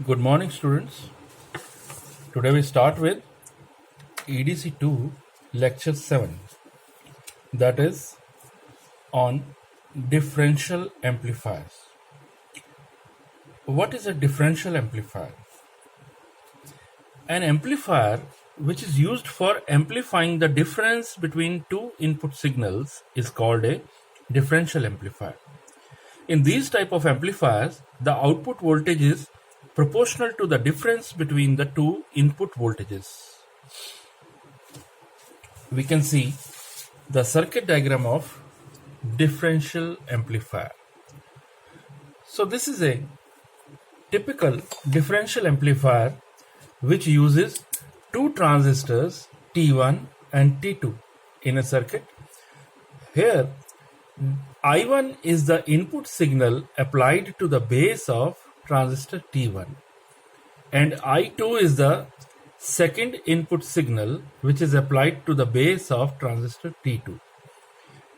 Good morning, students. Today we start with EDC2 lecture 7, that is on differential amplifiers. What is a differential amplifier? An amplifier which is used for amplifying the difference between two input signals is called a differential amplifier. In these type of amplifiers, the output voltage is proportional to the difference between the two input voltages. We can see the circuit diagram of differential amplifier. So this is a typical differential amplifier which uses two transistors T1 and T2 in a circuit. Here I1 is the input signal applied to the base of transistor T1 and I2 is the second input signal which is applied to the base of transistor T2.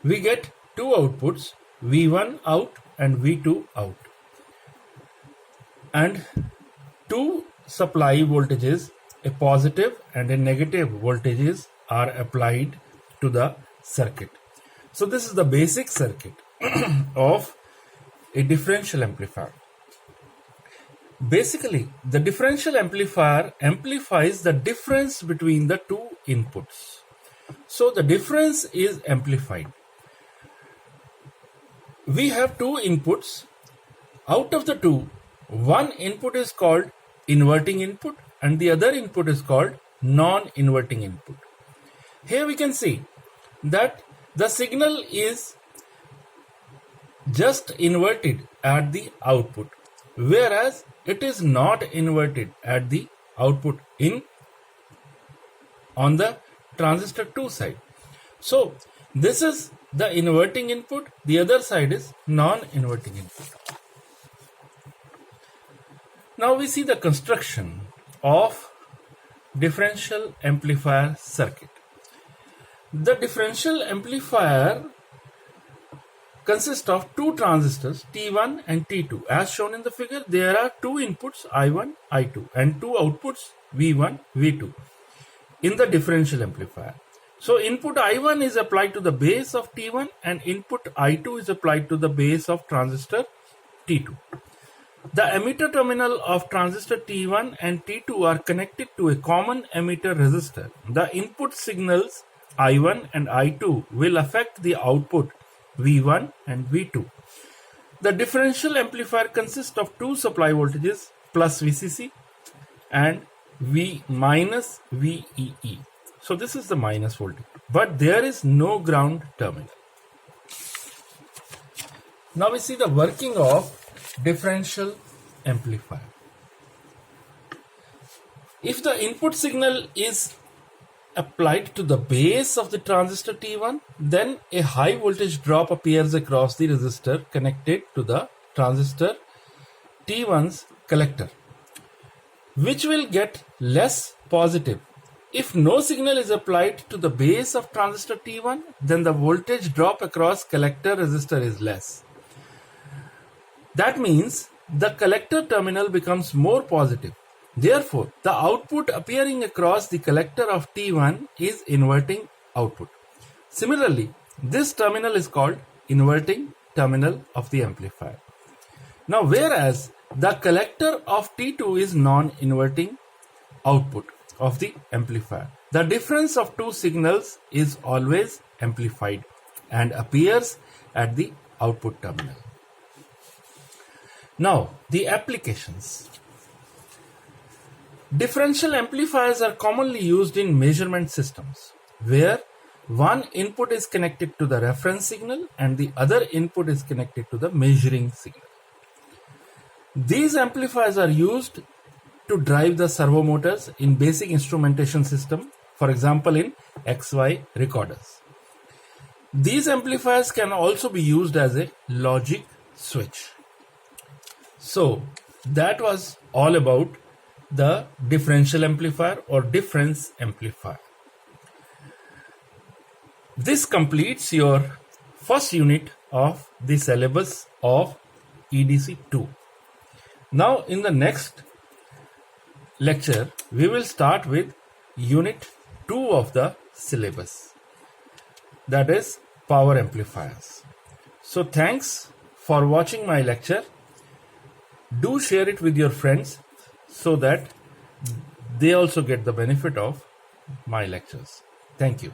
We get two outputs, V1 out and V2 out, and two supply voltages, a positive and a negative voltages, are applied to the circuit. So this is the basic circuit of a differential amplifier. Basically, the differential amplifier amplifies the difference between the two inputs. So the difference is amplified. We have two inputs. Out of the two, one input is called inverting input and the other input is called non-inverting input. Here we can see that the signal is just inverted at the output, whereas it is not inverted at the output on the transistor 2 side. So this is the inverting input, the other side is non-inverting input. Now we see the construction of differential amplifier circuit. The differential amplifier consists of two transistors T1 and T2. As shown in the figure, there are two inputs I1, I2 and two outputs V1, V2 in the differential amplifier. So input I1 is applied to the base of T1 and input I2 is applied to the base of transistor T2. The emitter terminal of transistor T1 and T2 are connected to a common emitter resistor. The input signals I1 and I2 will affect the output V1 and V2. The differential amplifier consists of two supply voltages plus VCC and V minus VEE. So this is the minus voltage, but there is no ground terminal. Now we see the working of differential amplifier. If the input signal is applied to the base of the transistor T1, then a high voltage drop appears across the resistor connected to the transistor T1's collector, which will get less positive. If no signal is applied to the base of transistor T1, then the voltage drop across collector resistor is less. That means the collector terminal becomes more positive. Therefore, the output appearing across the collector of T1 is inverting output. Similarly, this terminal is called inverting terminal of the amplifier. Now, whereas the collector of T2 is non-inverting output of the amplifier, the difference of two signals is always amplified and appears at the output terminal. Now, the applications. Differential amplifiers are commonly used in measurement systems where one input is connected to the reference signal and the other input is connected to the measuring signal. These amplifiers are used to drive the servo motors in basic instrumentation system, for example in XY recorders. These amplifiers can also be used as a logic switch. So that was all about the differential amplifier or difference amplifier. This completes your first unit of the syllabus of EDC 2. Now in the next lecture, we will start with Unit 2 of the syllabus, that is power amplifiers. So thanks for watching my lecture. Do share it with your friends so that they also get the benefit of my lectures. Thank you.